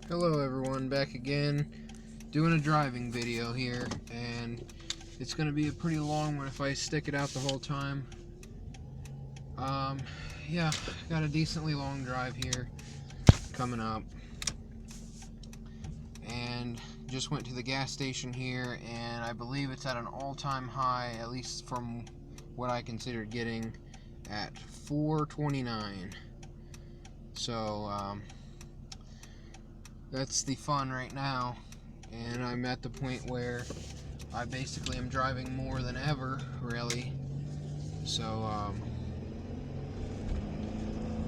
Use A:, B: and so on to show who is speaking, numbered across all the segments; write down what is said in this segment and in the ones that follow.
A: Hello everyone, back again, doing a driving video here, and it's going to be a pretty long one if I stick it out the whole time. Yeah, got a decently long drive here coming up, and just went to the gas station here, and I believe it's at an all-time high, at least from what I considered getting, at $4.29. So, that's the fun right now, and I'm at the point where I basically am driving more than ever, really. So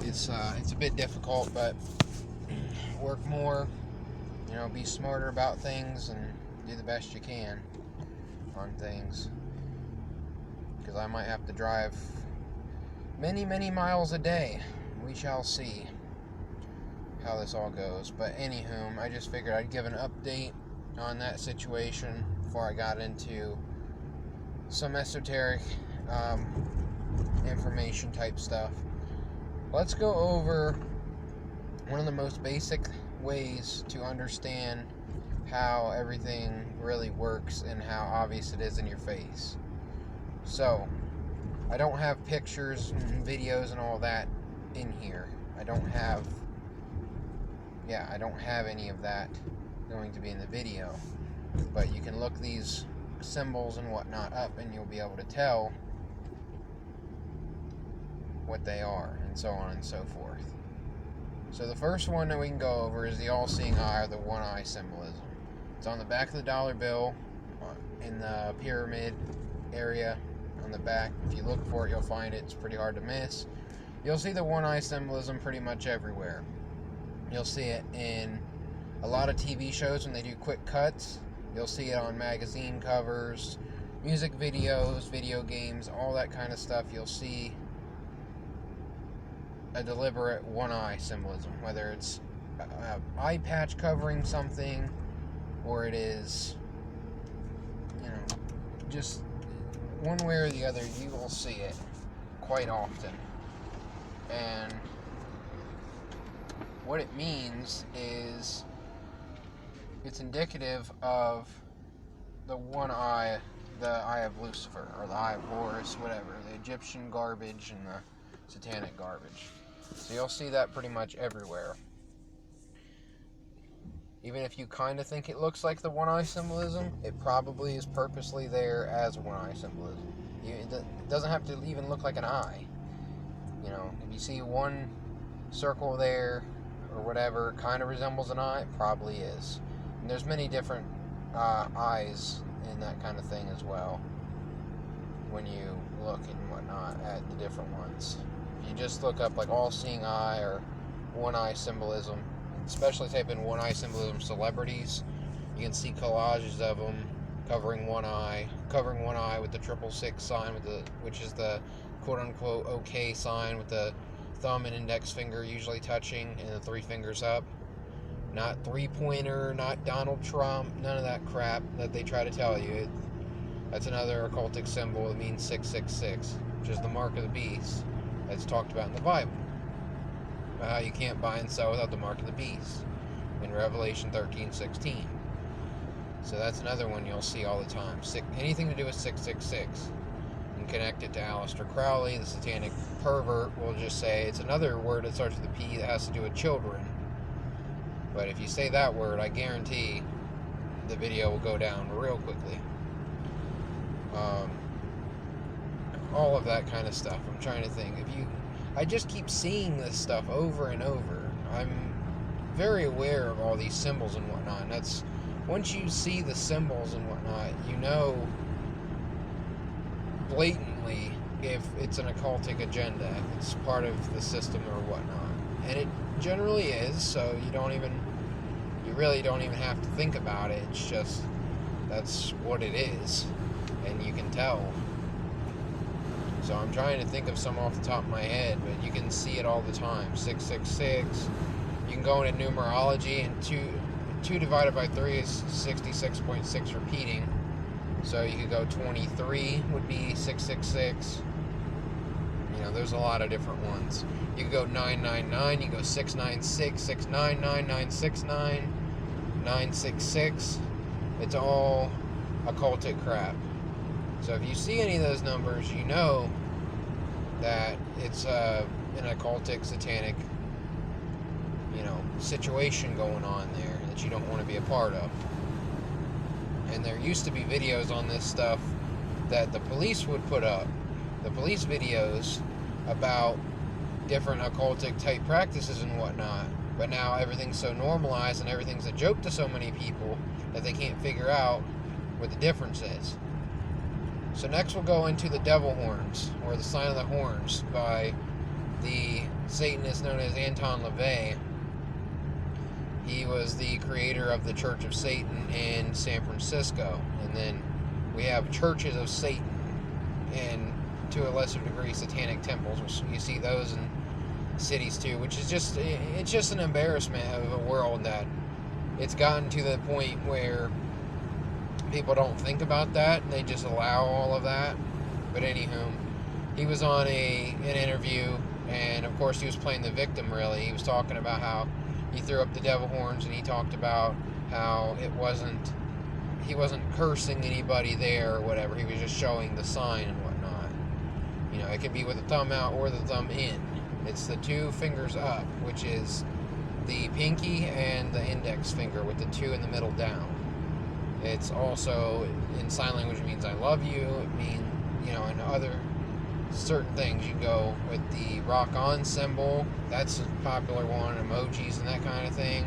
A: it's a bit difficult, but work more, be smarter about things and do the best you can on things, because I might have to drive many miles a day. We shall see how this all goes. But anywho, I just figured I'd give an update on that situation before I got into some esoteric information type stuff. Let's go over one of the most basic ways to understand how everything really works and how obvious it is in your face. So, I don't have pictures and videos and all that in here. I don't have any of that going to be in the video, but you can look these symbols and whatnot up and you'll be able to tell what they are, and so on and so forth. So the first one that we can go over is the all-seeing eye, or the one-eye symbolism. It's on the back of the dollar bill, in the pyramid area on the back. If you look for it, you'll find it. It's pretty hard to miss. You'll see the one-eye symbolism pretty much everywhere. You'll see it in a lot of TV shows when they do quick cuts. You'll see it on magazine covers, music videos, video games, all that kind of stuff. You'll see a deliberate one-eye symbolism, whether it's an eye patch covering something, or it is, just one way or the other. You will see it quite often. And what it means is it's indicative of the one eye, the eye of Lucifer, or the eye of Horus, whatever, the Egyptian garbage and the satanic garbage. So you'll see that pretty much everywhere. Even if you kind of think it looks like the one eye symbolism, it probably is purposely there as one eye symbolism. It doesn't have to even look like an eye. If you see one circle there, or whatever kind of resembles an eye, it probably is. And there's many different eyes in that kind of thing as well, when you look and whatnot at the different ones. If you just look up like all-seeing eye or one-eye symbolism, especially type in one-eye symbolism celebrities, you can see collages of them covering one eye with the 666 sign, which is the quote-unquote okay sign, with the thumb and index finger usually touching and the three fingers up. Not three-pointer, not Donald Trump, none of that crap that they try to tell you. That's another occultic symbol. It means 666, which is the mark of the beast that's talked about in the Bible. About how you can't buy and sell without the mark of the beast in Revelation 13:16. So that's another one you'll see all the time. Anything to do with 666. And connect it to Aleister Crowley, the satanic pervert. Will just say it's another word that starts with a P that has to do with children. But if you say that word, I guarantee the video will go down real quickly. All of that kind of stuff. I'm trying to think. I just keep seeing this stuff over and over. I'm very aware of all these symbols and whatnot. And that's, once you see the symbols and whatnot, you know blatantly if it's an occultic agenda, if it's part of the system or whatnot. And it generally is, so you really don't even have to think about it. It's just, that's what it is, and you can tell. So I'm trying to think of some off the top of my head, but you can see it all the time. 666. You can go into numerology, and 2 divided by 3 is 66.6 repeating. So you could go 23 would be 666. there's a lot of different ones. You can go 999, you go 696, 699, 969, 966. It's all occultic crap. So if you see any of those numbers, you know that it's an occultic, satanic, situation going on there that you don't want to be a part of. And there used to be videos on this stuff that the police would put up, the police videos about different occultic type practices and whatnot. But now everything's so normalized and everything's a joke to so many people that they can't figure out what the difference is. So next we'll go into the devil horns, or the sign of the horns, by the Satanist known as Anton LaVey. He was the creator of the Church of Satan in San Francisco. And then we have churches of Satan, and to a lesser degree satanic temples. You see those in cities too, which is just an embarrassment of a world that it's gotten to the point where people don't think about that and they just allow all of that. But anywho, he was on an interview, and of course he was playing the victim. Really, he was talking about how he threw up the devil horns, and he talked about how he wasn't cursing anybody there or whatever. He was just showing the sign and whatnot. It can be with the thumb out or the thumb in. It's the two fingers up, which is the pinky and the index finger with the two in the middle down. It's also, in sign language, it means I love you. It means, and other certain things. You go with the rock on symbol. That's a popular one. Emojis and that kind of thing.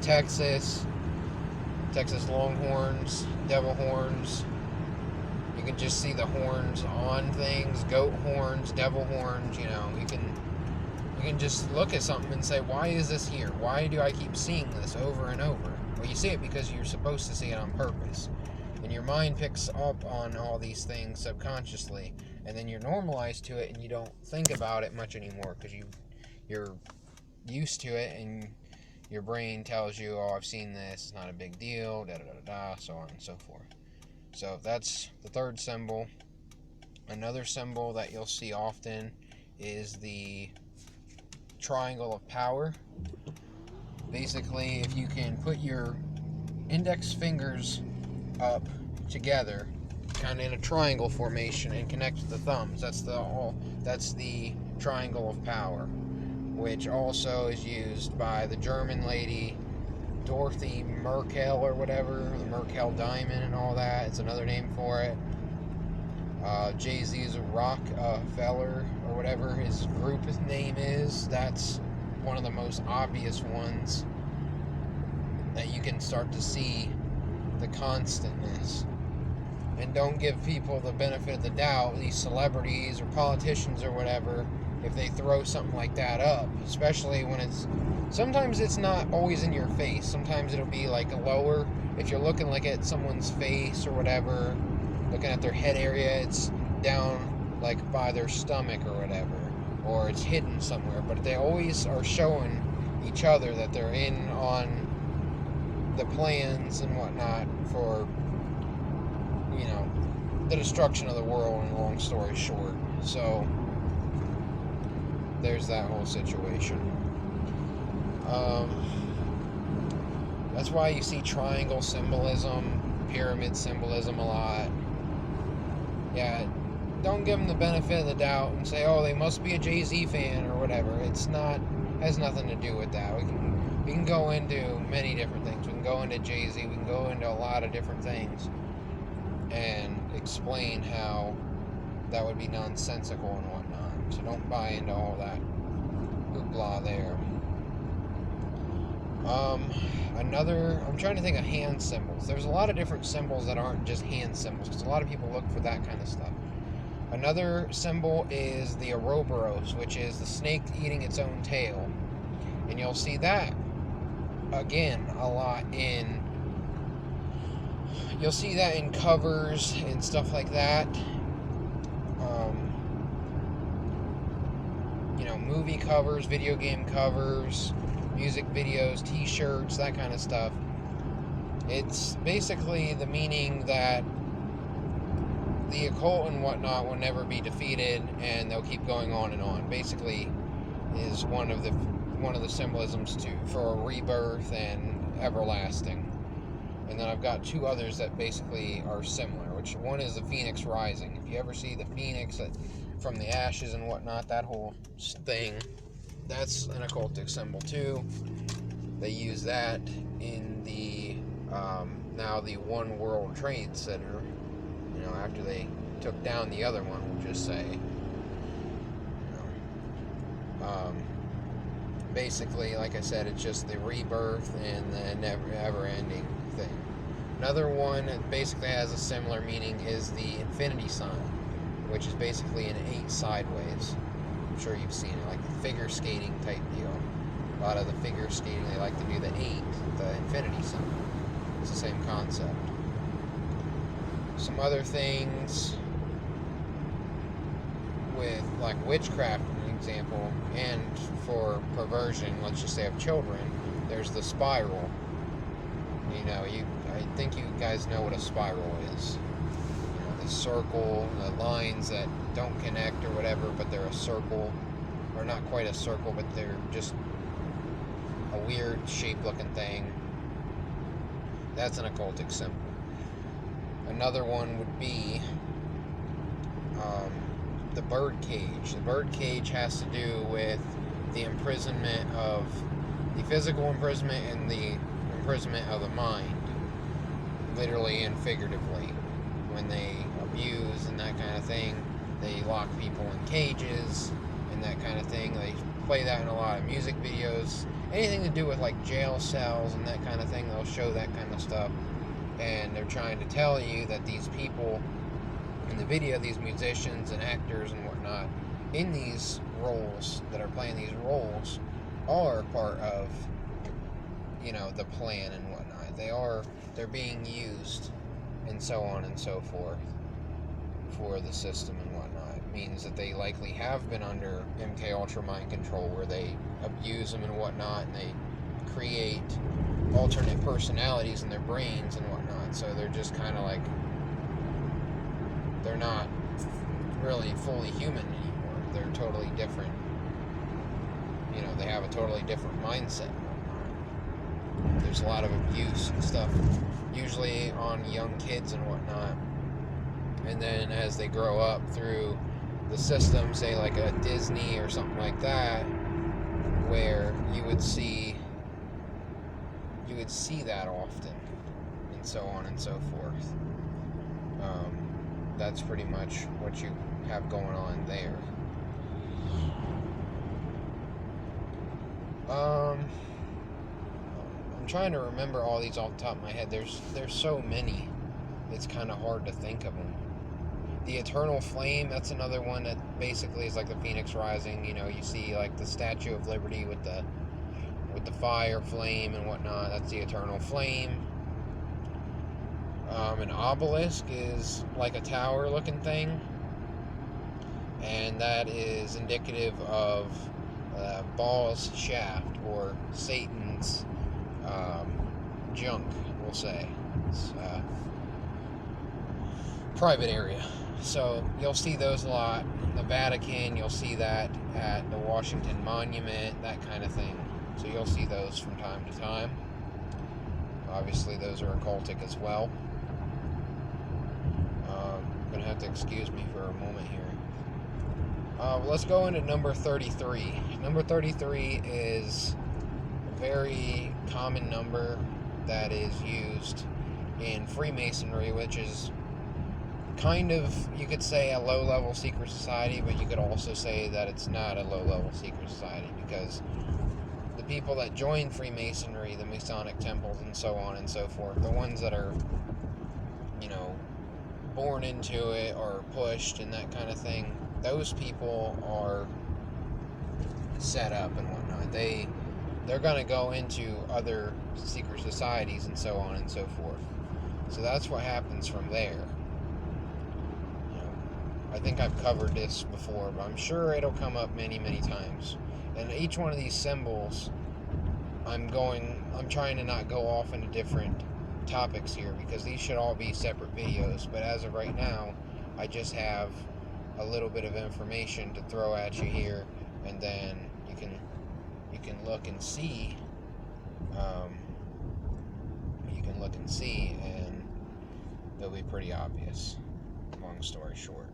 A: Texas Longhorns, devil horns. You can just see the horns on things. Goat horns, devil horns. You can just look at something and say, why is this here? Why do I keep seeing this over and over? Well, you see it because you're supposed to see it on purpose. And your mind picks up on all these things subconsciously, and then you're normalized to it, and you don't think about it much anymore because you're used to it, and your brain tells you, oh, I've seen this, it's not a big deal, da-da-da-da, so on and so forth. So that's the third symbol. Another symbol that you'll see often is the triangle of power. Basically, if you can put your index fingers up together, kind of in a triangle formation, and connect to the thumbs, that's the triangle of power, which also is used by the German lady Dorothy Merkel or whatever, the Merkel diamond and all that. It's another name for it. Jay-Z's Rockefeller or whatever his group name is. That's one of the most obvious ones that you can start to see the constantness. And don't give people the benefit of the doubt, these celebrities or politicians or whatever, if they throw something like that up, especially when sometimes it's not always in your face. Sometimes it'll be like a lower, if you're looking like at someone's face or whatever, looking at their head area, it's down like by their stomach or whatever, or it's hidden somewhere, but they always are showing each other that they're in on the plans and whatnot for, the destruction of the world, in a long story short. So there's that whole situation. That's why you see triangle symbolism, pyramid symbolism a lot. Yeah, don't give them the benefit of the doubt and say, oh, they must be a Jay-Z fan or whatever. It's not, has nothing to do with that. We can go into many different things. We can go into Jay-Z, we can go into a lot of different things and explain how that would be nonsensical and whatnot. So don't buy into all that hoopla there. I'm trying to think of hand symbols. There's a lot of different symbols that aren't just hand symbols, because a lot of people look for that kind of stuff. Another symbol is the Ouroboros, which is the snake eating its own tail. And you'll see that, again, a lot you'll see that in covers and stuff like that. Movie covers, video game covers, music videos, t-shirts, that kind of stuff. It's basically the meaning that the occult and whatnot will never be defeated, and they'll keep going on and on. Basically, is one of the symbolisms for a rebirth and everlasting. And then I've got two others that basically are similar. Which one is the phoenix rising. If you ever see the phoenix from the ashes and whatnot, that whole thing, that's an occultic symbol too. They use that in the now the One World Trade Center. After they took down the other one, we'll just say. Basically, like I said, it's just the rebirth and the never-ending thing. Another one that basically has a similar meaning is the infinity sign, which is basically an 8 sideways. I'm sure you've seen it, like figure skating type deal. A lot of the figure skating, they like to do the 8, the infinity sign. It's the same concept. Some other things with like witchcraft, an example, and for perversion, let's just say of children, there's the spiral. I think you guys know what a spiral is. The circle, the lines that don't connect or whatever, but they're a circle, or not quite a circle, but they're just a weird shaped looking thing. That's an occultic symbol. Another one would be the bird cage. The bird cage has to do with the imprisonment of the physical imprisonment and the imprisonment of the mind, literally and figuratively. When they abuse and that kind of thing, they lock people in cages and that kind of thing. They play that in a lot of music videos. Anything to do with like jail cells and that kind of thing, they'll show that kind of stuff. And they're trying to tell you that these people in the video, these musicians and actors and whatnot, in these roles, that are playing these roles, are part of, the plan and whatnot. They're being used, and so on and so forth, for the system and whatnot. It means that they likely have been under MK Ultra mind control, where they abuse them and whatnot, and they create alternate personalities in their brains and whatnot. So they're just kind of like, they're not really fully human anymore. They're totally different. They have a totally different mindset. There's a lot of abuse and stuff, usually on young kids and whatnot. And then as they grow up through the system, say like a Disney or something like that, where you would see that often, and so on and so forth. That's pretty much what you have going on there. I'm trying to remember all these off the top of my head. There's so many, it's kind of hard to think of them. The Eternal Flame, that's another one that basically is like the Phoenix Rising. You see like the Statue of Liberty with the fire flame and whatnot. That's the Eternal Flame. An obelisk is like a tower looking thing, and that is indicative of Baal's shaft, or Satan's junk, we'll say. It's private area. So you'll see those a lot. In the Vatican, you'll see that at the Washington Monument, that kind of thing. So you'll see those from time to time. Obviously, those are occultic as well. You're going to have to excuse me for a moment here. Let's go into number 33. Number 33 is a very common number that is used in Freemasonry, which is kind of, you could say, a low-level secret society, but you could also say that it's not a low-level secret society, because the people that join Freemasonry, the Masonic temples and so on and so forth, the ones that are, born into it or pushed and that kind of thing, those people are set up and whatnot. They're going to go into other secret societies and so on and so forth. So that's what happens from there. I think I've covered this before, but I'm sure it'll come up many, many times. And each one of these symbols, I'm trying to not go off into different topics here, because these should all be separate videos. But as of right now, I just have a little bit of information to throw at you here, and then you can look and see. And it'll be pretty obvious. Long story short.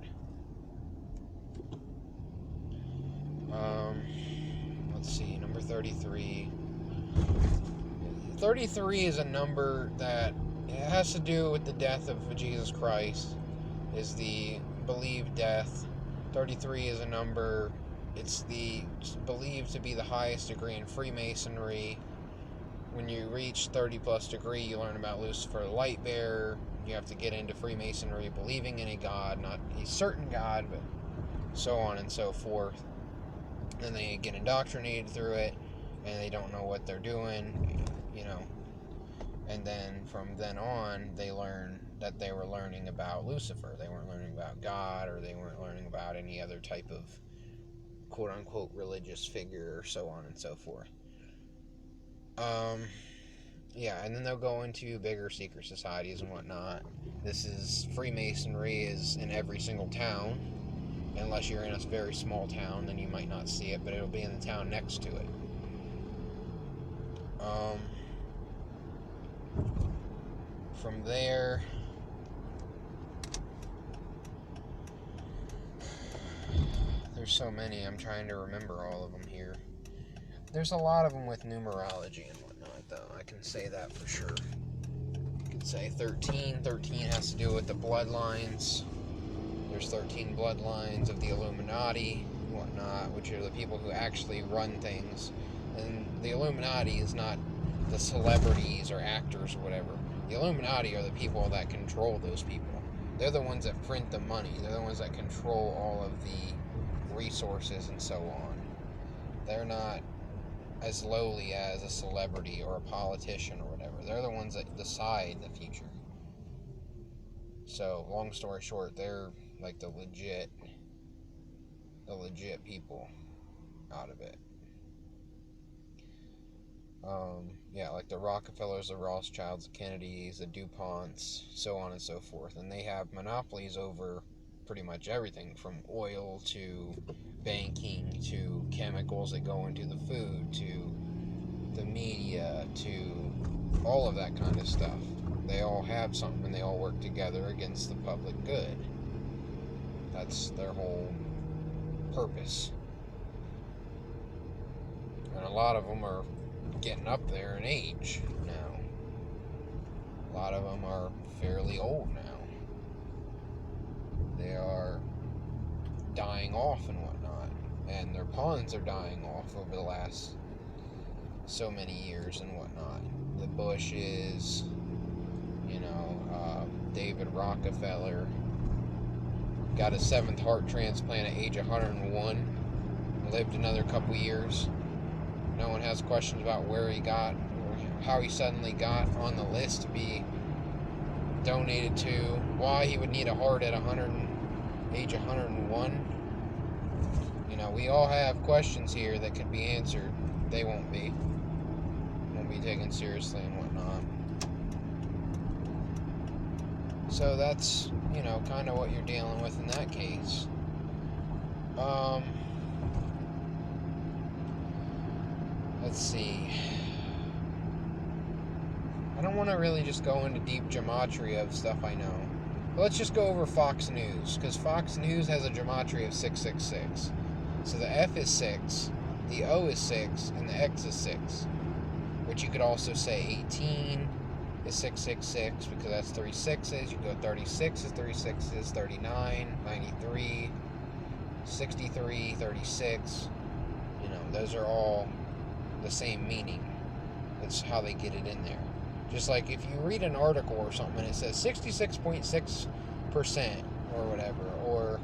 A: Let's see, number 33. 33 is a number that it has to do with the death of Jesus Christ, is the believed death. 33 is a number, it's believed to be the highest degree in Freemasonry. When you reach 30 plus degree, you learn about Lucifer the light bearer. You have to get into Freemasonry believing in a God, not a certain God, but so on and so forth. And they get indoctrinated through it, and they don't know what they're doing, And then from then on, they learn that they were learning about Lucifer. They weren't learning about God, or they weren't learning about any other type of quote-unquote religious figure, or so on and so forth. And then they'll go into bigger secret societies and whatnot. Freemasonry is in every single town. Unless you're in a very small town, then you might not see it, but it'll be in the town next to it. From there, there's so many, I'm trying to remember all of them here. There's a lot of them with numerology and whatnot, though, I can say that for sure. You can say 13 has to do with the bloodlines. There's 13 bloodlines of the Illuminati and whatnot, which are the people who actually run things. And the Illuminati is not the celebrities or actors or whatever. The Illuminati are the people that control those people. They're the ones that print the money. They're the ones that control all of the resources and so on. They're not as lowly as a celebrity or a politician or whatever. They're the ones that decide the future. So, long story short, they're like the legit people out of it. Like the Rockefellers, the Rothschilds, the Kennedys, the DuPonts, so on and so forth. And they have monopolies over pretty much everything, from oil to banking to chemicals that go into the food to the media to all of that kind of stuff. They all have something, and they all work together against the public good. That's their whole purpose. And a lot of them are getting up there in age now. A lot of them are fairly old now. They are dying off and whatnot. And their pawns are dying off over the last so many years and whatnot. The Bushes, David Rockefeller got a 7th heart transplant at age 101, lived another couple years. No one has questions about where he got, or how he suddenly got on the list to be donated to, why he would need a heart at age 101. We all have questions here that could be answered. They won't be taken seriously and whatnot. So that's, kind of what you're dealing with in that case. Let's see. I don't want to really just go into deep gematria of stuff I know. But let's just go over Fox News, because Fox News has a gematria of 666. So the F is 6, the O is 6, and the X is 6. Which you could also say 18 is 666, because that's 3 6s. You go 36 is 3 6s, 39, 93, 63, 36. Those are all the same meaning. That's how they get it in there. Just like if you read an article or something and it says 66.6% or whatever, or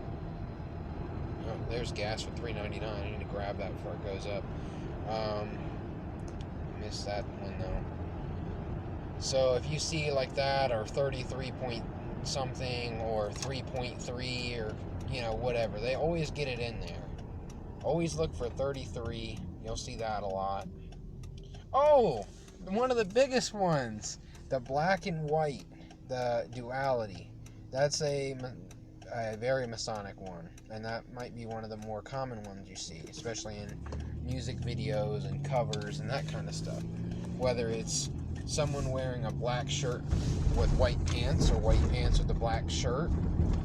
A: there's gas for $3.99. I need to grab that before it goes up. Missed that one though. So if you see like that, or 33 point something, or 3.3, or whatever, they always get it in there. Always look for 33. You'll see that a lot. Oh, one of the biggest ones, the black and white, the duality. That's a a very Masonic one, and that might be one of the more common ones you see, especially in music videos and covers and that kind of stuff. Whether it's someone wearing a black shirt with white pants, or white pants with a black shirt,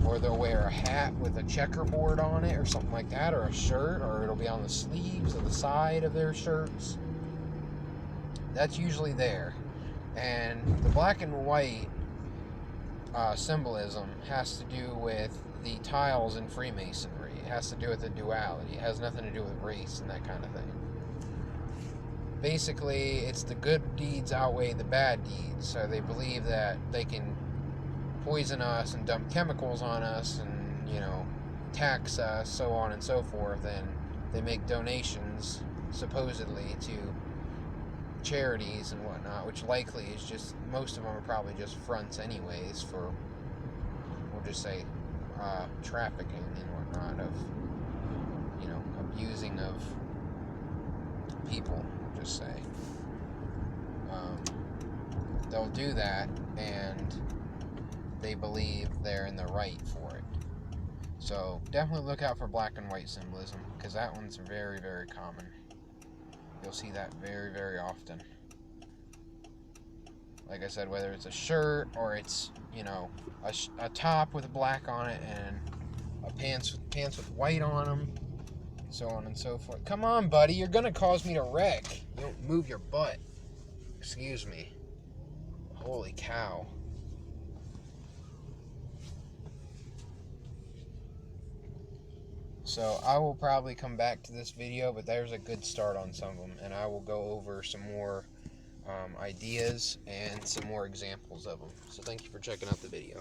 A: or they'll wear a hat with a checkerboard on it or something like that, or a shirt, or it'll be on the sleeves or the side of their shirts. That's usually there. And the black and white symbolism has to do with the tiles in Freemasonry. It has to do with the duality. It has nothing to do with race and that kind of thing. Basically, it's the good deeds outweigh the bad deeds. So they believe that they can poison us and dump chemicals on us and, tax us, so on and so forth. And they make donations, supposedly, to charities and whatnot, which likely is just, most of them are probably just fronts anyways for, we'll just say, trafficking and whatnot, of, abusing of people, we'll just say. They'll do that, and they believe they're in the right for it. So definitely look out for black and white symbolism, because that one's very, very common. You'll see that very, very often. Like I said, whether it's a shirt or it's, a top with black on it and a pants with white on them, so on and so forth. Come on, buddy, you're gonna cause me to wreck. You don't move your butt. Excuse me. Holy cow. So I will probably come back to this video, but there's a good start on some of them, and I will go over some more ideas and some more examples of them. So thank you for checking out the video.